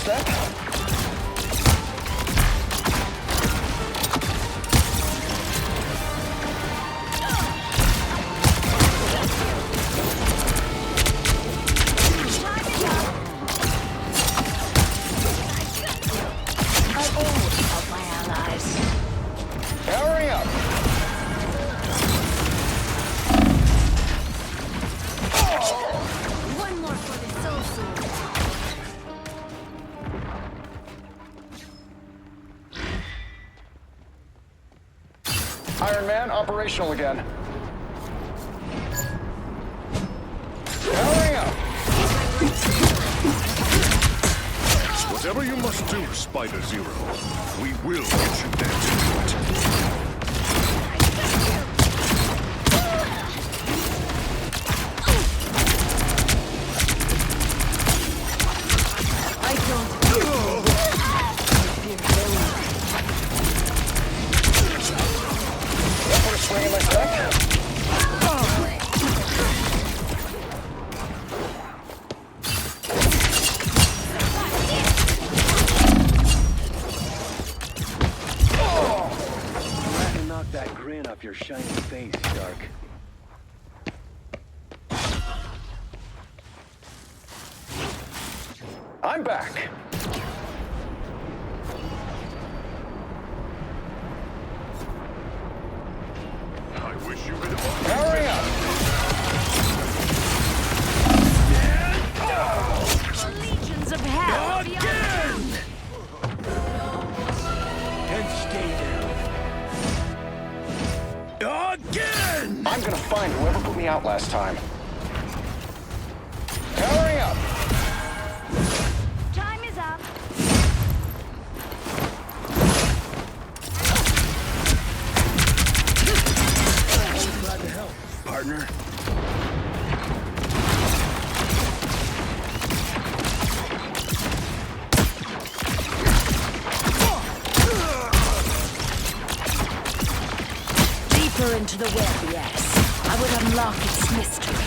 step? Hurry up! One more for the soul sword. Iron Man, operational again. Hurry up! Whatever you must do, Spider-Zero, we will get you there to do it. I don't. Put a swing in my step. Knock that grin off your shiny face, Stark. I'm back. I wish you could Hurry up! Legions of hell beyond. And stay down. Again! I'm gonna find whoever put me out last time. Hurry up! Time is up. Glad to help, partner. Deeper into the web, yes. I would unlock its mystery.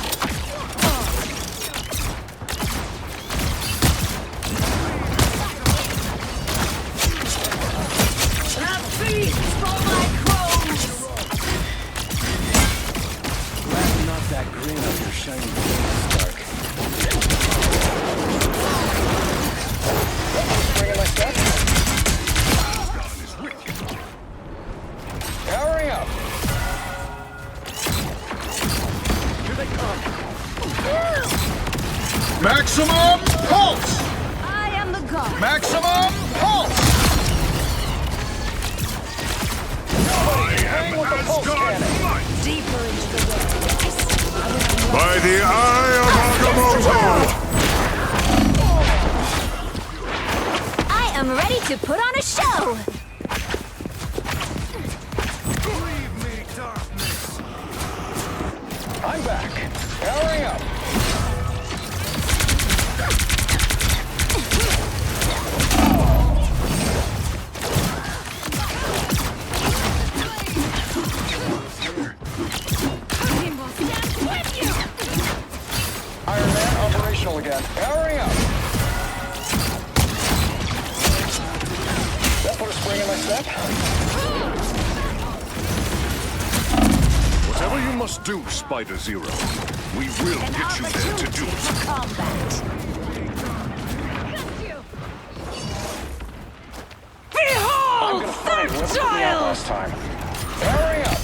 A feast for my crows! Glad to knock that grin off your shiny face, Stark. Swing in my step. Hurry up! Here they come. Maximum pulse! I am the god. Maximum pulse! Hang with the pulse cannon. Deeper into the web, yes. I would unlock By the eye of Agamotto! I am ready to put on a show! I'm back. Hurry up! Iron Man, operational again. Hurry up! That put a spring in my step. Whatever you must do, Spider-Zero, we will An get you there to do opportunity it. for combat. I'm gonna find whoever put me out last time. Hurry up!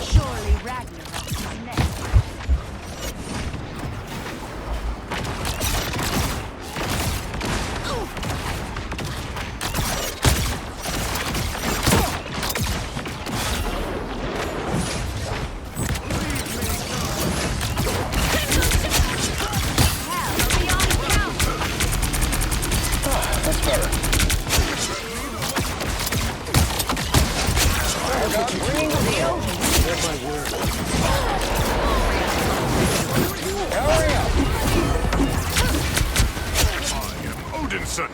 Surely Ragnarok is next. That's better. Oh God, bringing the deal. Hurry up! I am Odinson.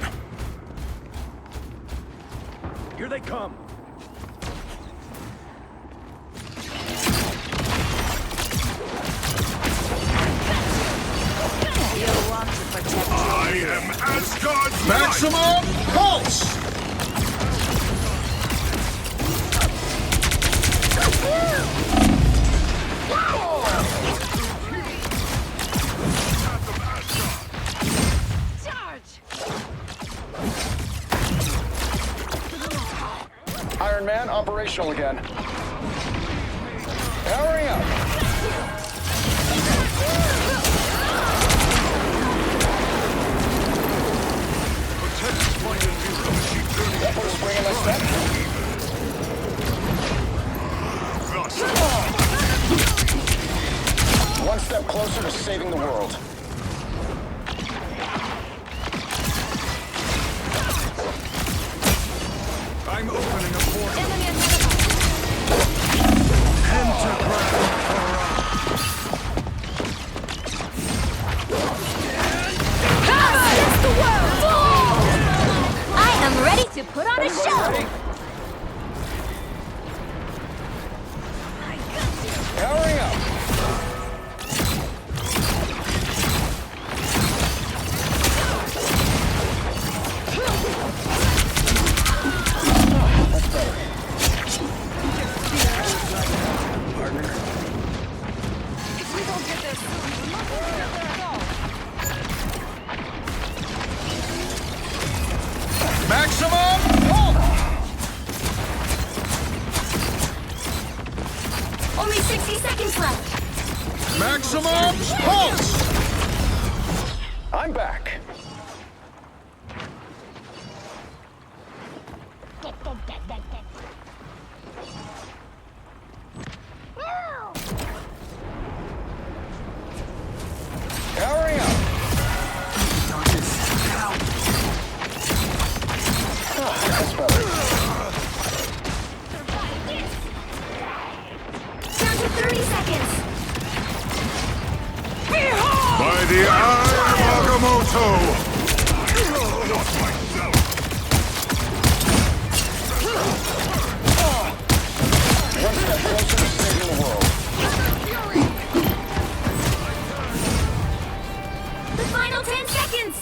Here they come. Asgard's Maximum pulse! Iron Man operational again. Powering up. That put a spring in my step. One step closer to saving the world. I'm opening a portal. I am ready to put on a Everybody show! ready? Powering up. That's better. If we don't get there soon, we're not going to get there at all. Maximum pulse! Only 60 seconds left. Maximum pulse! I'm back. Powering up. That's better. Down to 30 seconds. By the eye of Agamotto! Not myself! One step closer to saving the world. The final 10 seconds.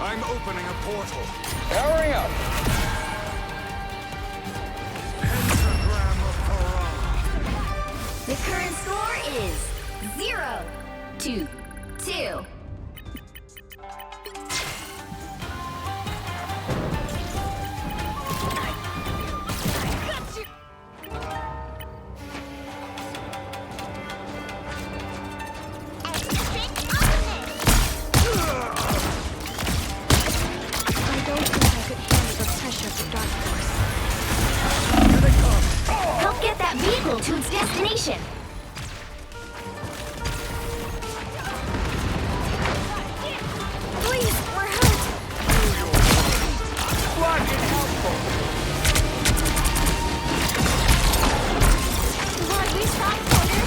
I'm opening a portal. Powering up. Pentagram of Paran. The current score is 0-2. Help get that vehicle to its destination. Please, we're hurt. Lord, we stop, Porter.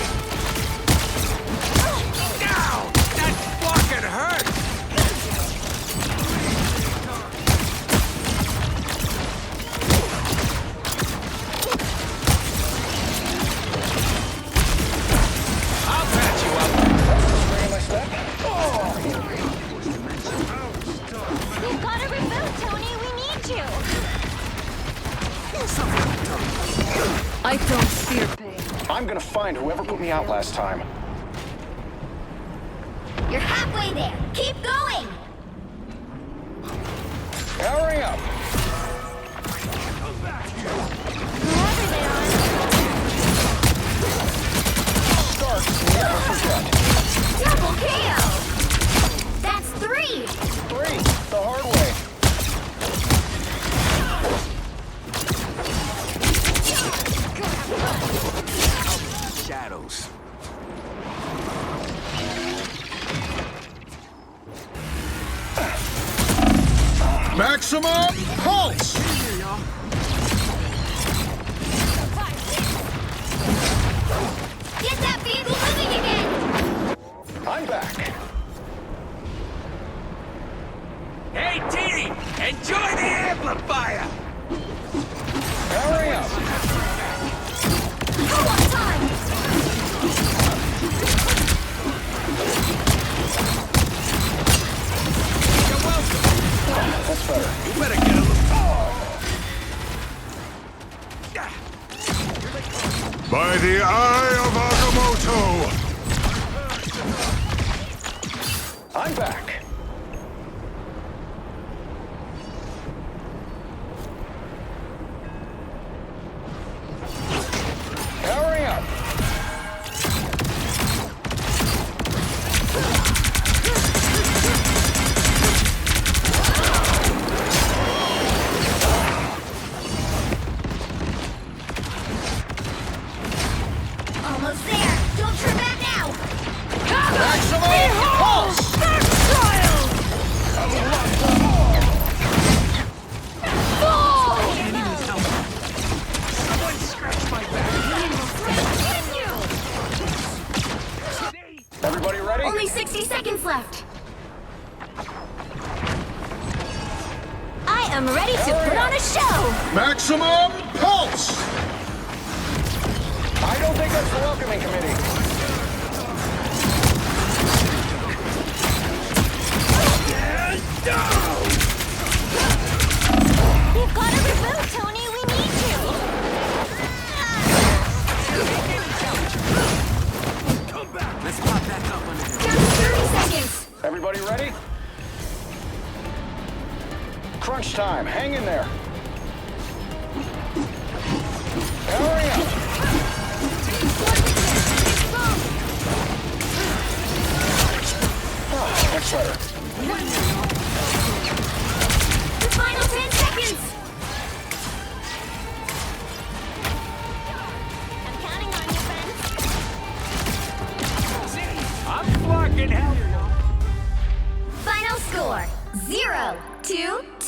Spring in my step. We've got to reboot, Tony. We need you. I don't fear pain. I'm gonna find whoever put me out last time. You're halfway there. Keep going. Powering up. Whoever they are. Start, never forget. Double KO. That's 3. 3, the hard way. Shadows. Maximum pulse! Get that vehicle moving again. I'm back. Hey, Dee! Enjoy the amplifier! Powering up. Go on time. That's better. You better get a little... By the eye of Agamotto! I'm back. Powering up. Almost there. Don't turn back now. Maximum pulse. Everybody ready? Only 60 seconds left. I am ready to put on a show. Maximum pulse. I don't think that's the welcoming committee. You've got to reboot, Tony. We need you. Come back. Let's pop back up under here. Down to 30 seconds. Everybody ready? Crunch time. Hang in there. Hurry up. Oh, that's better. The final 10 seconds. I'm counting on you, friends. I'm fucking hell. Final score 0-2.